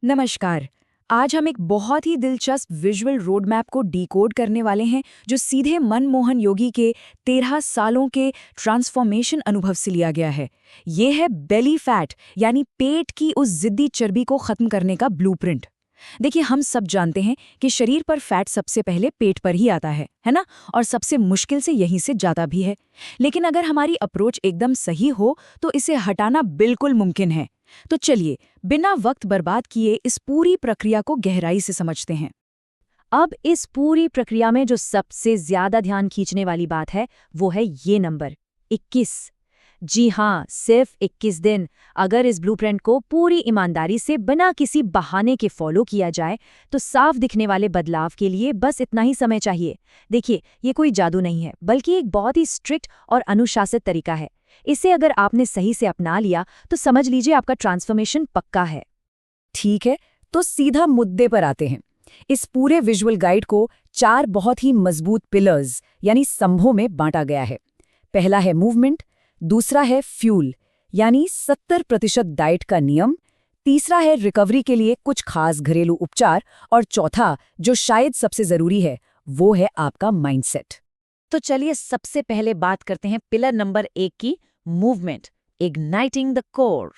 नमस्कार। आज हम एक बहुत ही दिलचस्प विजुअल रोड मैप को डिकोड करने वाले हैं जो सीधे मनमोहन योगी के 13 सालों के ट्रांसफॉर्मेशन अनुभव से लिया गया है। ये है बेली फैट यानी पेट की उस जिद्दी चर्बी को खत्म करने का ब्लूप्रिंट। देखिए, हम सब जानते हैं कि शरीर पर फैट सबसे पहले पेट पर ही आता है ना? और सबसे मुश्किल से यहीं से जाता भी है। लेकिन अगर हमारी अप्रोच एकदम सही हो तो इसे हटाना बिल्कुल मुमकिन है। तो चलिए, बिना वक्त बर्बाद किए इस पूरी प्रक्रिया को गहराई से समझते हैं। अब इस पूरी प्रक्रिया में जो सबसे ज्यादा ध्यान खींचने वाली बात है वो है ये नंबर 21। जी हाँ, सिर्फ 21 दिन। अगर इस ब्लूप्रिंट को पूरी ईमानदारी से बिना किसी बहाने के फॉलो किया जाए तो साफ दिखने वाले बदलाव के लिए बस इतना ही समय चाहिए। देखिए, ये कोई जादू नहीं है, बल्कि एक बहुत ही स्ट्रिक्ट और अनुशासित तरीका है। इसे अगर आपने सही से अपना लिया तो समझ लीजिए आपका ट्रांसफॉर्मेशन पक्का है। ठीक है, तो सीधा मुद्दे पर आते हैं। इस पूरे विजुअल गाइड को 4 बहुत ही मजबूत पिलर्स यानी स्तंभों में बांटा गया है। पहला है मूवमेंट, दूसरा है फ्यूल यानी 70% डाइट का नियम, तीसरा है रिकवरी के लिए कुछ खास घरेलू उपचार, और चौथा, जो शायद सबसे जरूरी है, वो है आपका माइंडसेट। तो चलिए सबसे पहले बात करते हैं पिलर नंबर 1 की, मूवमेंट, इग्नाइटिंग द कोर।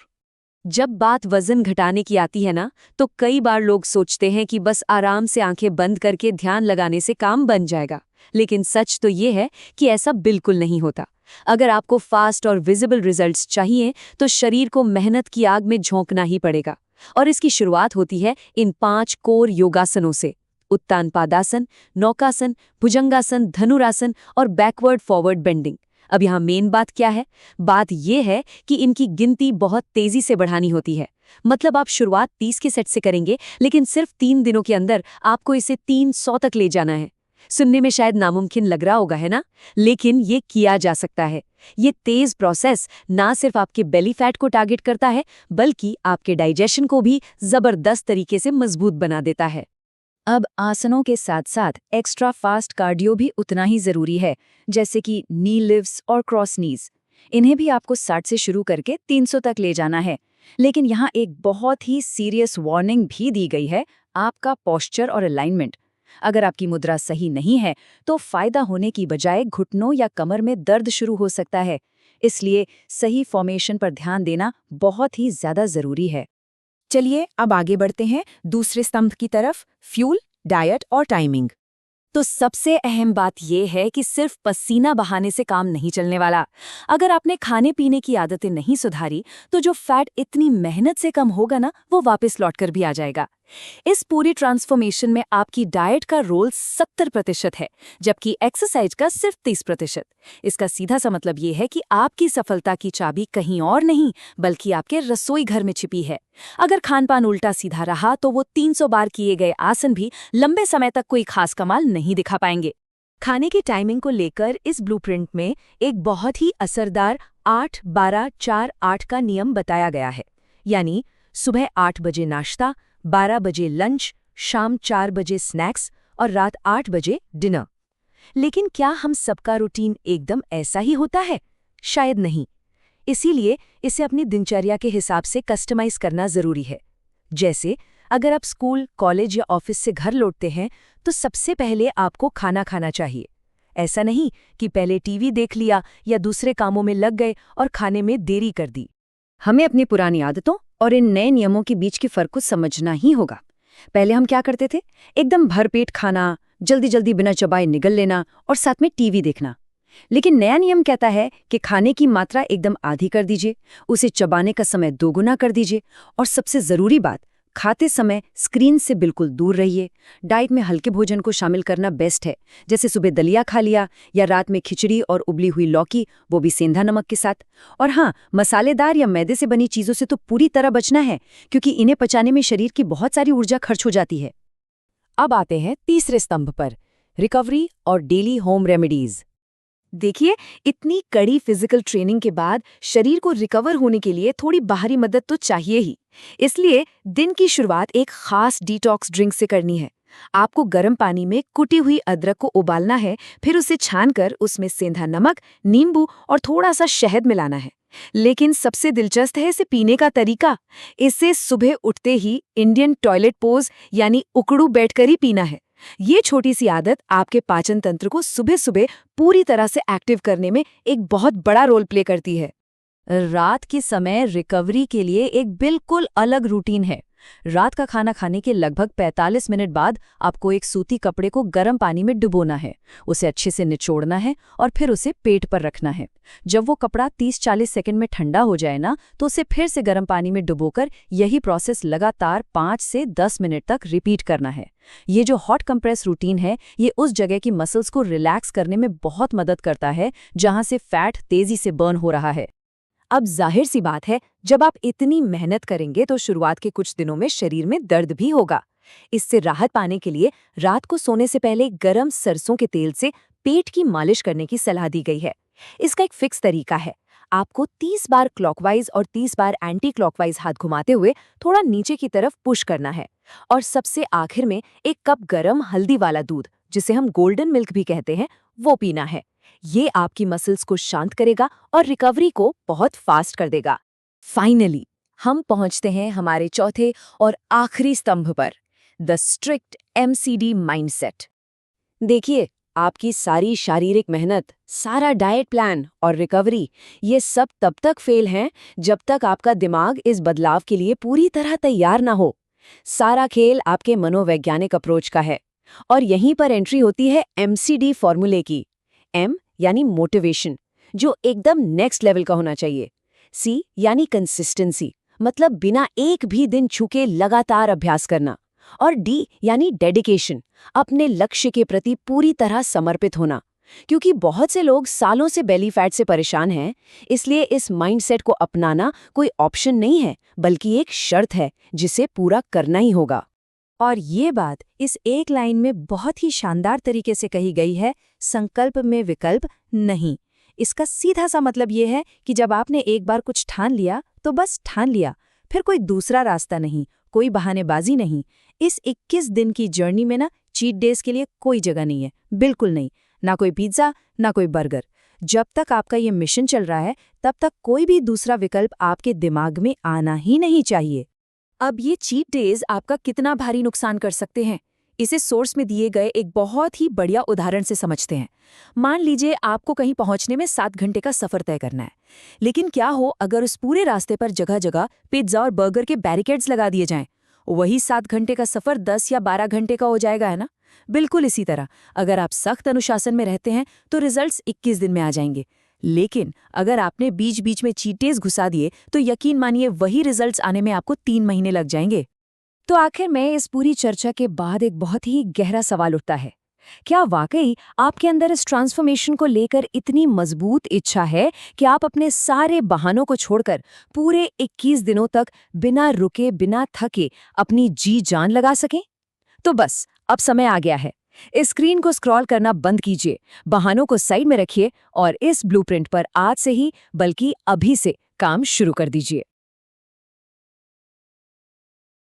जब बात वजन घटाने की आती है ना, तो कई बार लोग सोचते हैं कि बस आराम से आंखें बंद करके ध्यान लगाने से काम बन जाएगा। लेकिन सच तो ये है कि ऐसा बिल्कुल नहीं होता। अगर आपको फास्ट और विजिबल रिजल्ट्स चाहिए तो शरीर को मेहनत की आग में झोंकना ही पड़ेगा। और इसकी शुरुआत होती है इन 5 कोर योगासनों से: उत्तान पादासन, नौकासन, भुजंगासन, धनुरासन और बैकवर्ड फॉरवर्ड बेंडिंग। अब यहाँ मेन बात क्या है? बात यह है कि इनकी गिनती बहुत तेजी से बढ़ानी होती है। मतलब आप शुरुआत 30 के सेट से करेंगे, लेकिन सिर्फ 3 दिनों के अंदर आपको इसे 300 तक ले जाना है। सुनने में शायद नामुमकिन लग रहा होगा, है ना? लेकिन ये किया जा सकता है। ये तेज प्रोसेस ना सिर्फ आपके बेली फैट को टारगेट करता है, बल्कि आपके डाइजेशन को भी जबरदस्त तरीके से मजबूत बना देता है। अब आसनों के साथ साथ एक्स्ट्रा फास्ट कार्डियो भी उतना ही जरूरी है, जैसे कि नी लिफ्ट्स और क्रॉस नीज। इन्हें भी आपको 60 से शुरू करके 300 तक ले जाना है। लेकिन यहाँ एक बहुत ही सीरियस वार्निंग भी दी गई है, आपका पोस्चर और अलाइनमेंट। अगर आपकी मुद्रा सही नहीं है तो फायदा होने की बजाय घुटनों या कमर में दर्द शुरू हो सकता है। इसलिए सही फॉर्मेशन पर ध्यान देना बहुत ही ज्यादा जरूरी है। चलिए अब आगे बढ़ते हैं दूसरे स्तंभ की तरफ, फ्यूल, डाइट और टाइमिंग। तो सबसे अहम बात यह है कि सिर्फ पसीना बहाने से काम नहीं चलने वाला। अगर आपने खाने पीने की आदतें नहीं सुधारी तो जो फैट इतनी मेहनत से कम होगा ना, वो वापस लौटकर भी आ जाएगा। इस पूरी ट्रांसफॉर्मेशन में आपकी डाइट का रोल 70% है, जबकि एक्सरसाइज का सिर्फ 30%। इसका सीधा सा मतलब ये है कि आपकी सफलता की चाबी कहीं और नहीं, बल्कि आपके रसोई घर में छिपी है। अगर खानपान उल्टा सीधा रहा तो वो 300 बार किए गए आसन भी लंबे समय तक कोई खास कमाल नहीं दिखा पाएंगे। खाने की टाइमिंग को लेकर इस ब्लूप्रिंट में एक बहुत ही असरदार 8-12-4-8 का नियम बताया गया है। यानी सुबह 8 बजे नाश्ता, 12 बजे लंच, शाम 4 बजे स्नैक्स और रात 8 बजे डिनर। लेकिन क्या हम सबका रूटीन एकदम ऐसा ही होता है? शायद नहीं। इसीलिए इसे अपनी दिनचर्या के हिसाब से कस्टमाइज करना जरूरी है। जैसे अगर आप स्कूल, कॉलेज या ऑफिस से घर लौटते हैं तो सबसे पहले आपको खाना खाना चाहिए। ऐसा नहीं कि पहले टीवी देख लिया या दूसरे कामों में लग गए और खाने में देरी कर दी। हमें अपनी पुरानी आदतों और इन नए नियमों के बीच के फर्क को समझना ही होगा। पहले हम क्या करते थे? एकदम भरपेट खाना, जल्दी जल्दी बिना चबाए निगल लेना और साथ में टीवी देखना। लेकिन नया नियम कहता है कि खाने की मात्रा एकदम आधी कर दीजिए, उसे चबाने का समय 2 गुना कर दीजिए, और सबसे जरूरी बात, खाते समय स्क्रीन से बिल्कुल दूर रहिए। डाइट में हल्के भोजन को शामिल करना बेस्ट है, जैसे सुबह दलिया खा लिया या रात में खिचड़ी और उबली हुई लौकी, वो भी सेंधा नमक के साथ। और हाँ, मसालेदार या मैदे से बनी चीज़ों से तो पूरी तरह बचना है, क्योंकि इन्हें पचाने में शरीर की बहुत सारी ऊर्जा खर्च हो जाती है। अब आते हैं तीसरे स्तंभ पर, रिकवरी और डेली होम रेमेडीज। देखिए, इतनी कड़ी फिजिकल ट्रेनिंग के बाद शरीर को रिकवर होने के लिए थोड़ी बाहरी मदद तो चाहिए ही। इसलिए दिन की शुरुआत एक खास डिटॉक्स ड्रिंक से करनी है। आपको गर्म पानी में कुटी हुई अदरक को उबालना है, फिर उसे छानकर उसमें सेंधा नमक, नींबू और थोड़ा सा शहद मिलाना है। लेकिन सबसे दिलचस्प है इसे पीने का तरीका। इसे सुबह उठते ही इंडियन टॉयलेट पोज यानी उकड़ू बैठकर ही पीना है। ये छोटी सी आदत आपके पाचन तंत्र को सुबह सुबह पूरी तरह से एक्टिव करने में एक बहुत बड़ा रोल प्ले करती है। रात के समय रिकवरी के लिए एक बिल्कुल अलग रूटीन है। रात का खाना खाने के लगभग 45 मिनट बाद आपको एक सूती कपड़े को गर्म पानी में डुबोना है, उसे अच्छे से निचोड़ना है और फिर उसे पेट पर रखना है। जब वो कपड़ा 30-40 सेकंड में ठंडा हो जाए ना, तो उसे फिर से गर्म पानी में डुबोकर यही प्रोसेस लगातार 5 से 10 मिनट तक रिपीट करना है। ये जो हॉट कंप्रेस रूटीन है, ये उस जगह की मसल्स को रिलैक्स करने में बहुत मदद करता है जहां से फैट तेजी से बर्न हो रहा है। अब जाहिर सी बात है, जब आप इतनी मेहनत करेंगे तो शुरुआत के कुछ दिनों में शरीर में दर्द भी होगा। इससे राहत पाने के लिए रात को सोने से पहले गरम सरसों के तेल से पेट की मालिश करने की सलाह दी गई है। इसका एक फिक्स तरीका है। आपको 30 बार क्लॉकवाइज और 30 बार एंटी क्लॉकवाइज हाथ घुमाते हुए थोड़ा नीचे की तरफ पुश करना है और सबसे आखिर में एक कप गरम हल्दी वाला दूध, जिसे हम गोल्डन मिल्क भी कहते हैं, वो पीना है। ये आपकी मसल्स को शांत करेगा और रिकवरी को बहुत फास्ट कर देगा। फाइनली हम पहुंचते हैं हमारे चौथे और आखिरी स्तंभ पर, द स्ट्रिक्ट MCD माइंडसेट। देखिए, आपकी सारी शारीरिक मेहनत, सारा डाइट प्लान और रिकवरी, ये सब तब तक फेल हैं जब तक आपका दिमाग इस बदलाव के लिए पूरी तरह तैयार ना हो। सारा खेल आपके मनोवैज्ञानिक अप्रोच का है और यहीं पर एंट्री होती है MCD फॉर्मूले की। M यानी मोटिवेशन, जो एकदम नेक्स्ट लेवल का होना चाहिए। C यानी कंसिस्टेंसी, मतलब बिना एक भी दिन छूके लगातार अभ्यास करना। और D यानी डेडिकेशन, अपने लक्ष्य के प्रति पूरी तरह समर्पित होना। क्योंकि बहुत से लोग सालों से बेली फैट से परेशान हैं, इसलिए इस माइंडसेट को अपनाना कोई ऑप्शन नहीं है, बल्कि एक शर्त है जिसे पूरा करना ही होगा। और ये बात इस एक लाइन में बहुत ही शानदार तरीके से कही गई है, संकल्प में विकल्प नहीं। इसका सीधा सा मतलब ये है कि जब आपने एक बार कुछ ठान लिया तो बस ठान लिया, फिर कोई दूसरा रास्ता नहीं, कोई बहानेबाजी नहीं। इस 21 दिन की जर्नी में ना चीट डेज के लिए कोई जगह नहीं है, बिल्कुल नहीं। ना कोई पिज्जा, ना कोई बर्गर। जब तक आपका ये मिशन चल रहा है, तब तक कोई भी दूसरा विकल्प आपके दिमाग में आना ही नहीं चाहिए। अब ये चीट डेज आपका कितना भारी नुकसान कर सकते हैं, इसे सोर्स में दिए गए एक बहुत ही बढ़िया उदाहरण से समझते हैं। मान लीजिए आपको कहीं पहुंचने में 7 घंटे का सफर तय करना है, लेकिन क्या हो अगर उस पूरे रास्ते पर जगह जगह पिज्जा और बर्गर के बैरिकेड्स लगा दिए जाएं? वही 7 घंटे का सफर 10 या 12 घंटे का हो जाएगा, है ना? बिल्कुल इसी तरह अगर आप सख्त अनुशासन में रहते हैं तो रिजल्ट्स 21 दिन में आ जाएंगे। लेकिन अगर आपने बीच बीच में चीट डेज घुसा दिए तो यकीन मानिए वही रिजल्ट्स आने में आपको 3 महीने लग जाएंगे। तो आखिर में इस पूरी चर्चा के बाद एक बहुत ही गहरा सवाल उठता है, क्या वाकई आपके अंदर इस ट्रांसफॉर्मेशन को लेकर इतनी मजबूत इच्छा है कि आप अपने सारे बहानों को छोड़कर पूरे 21 दिनों तक बिना रुके बिना थके अपनी जी जान लगा सकें? तो बस अब समय आ गया है। इस स्क्रीन को स्क्रॉल करना बंद कीजिए, बहानों को साइड में रखिए और इस ब्लूप्रिंट पर आज से ही बल्कि अभी से काम शुरू कर दीजिए।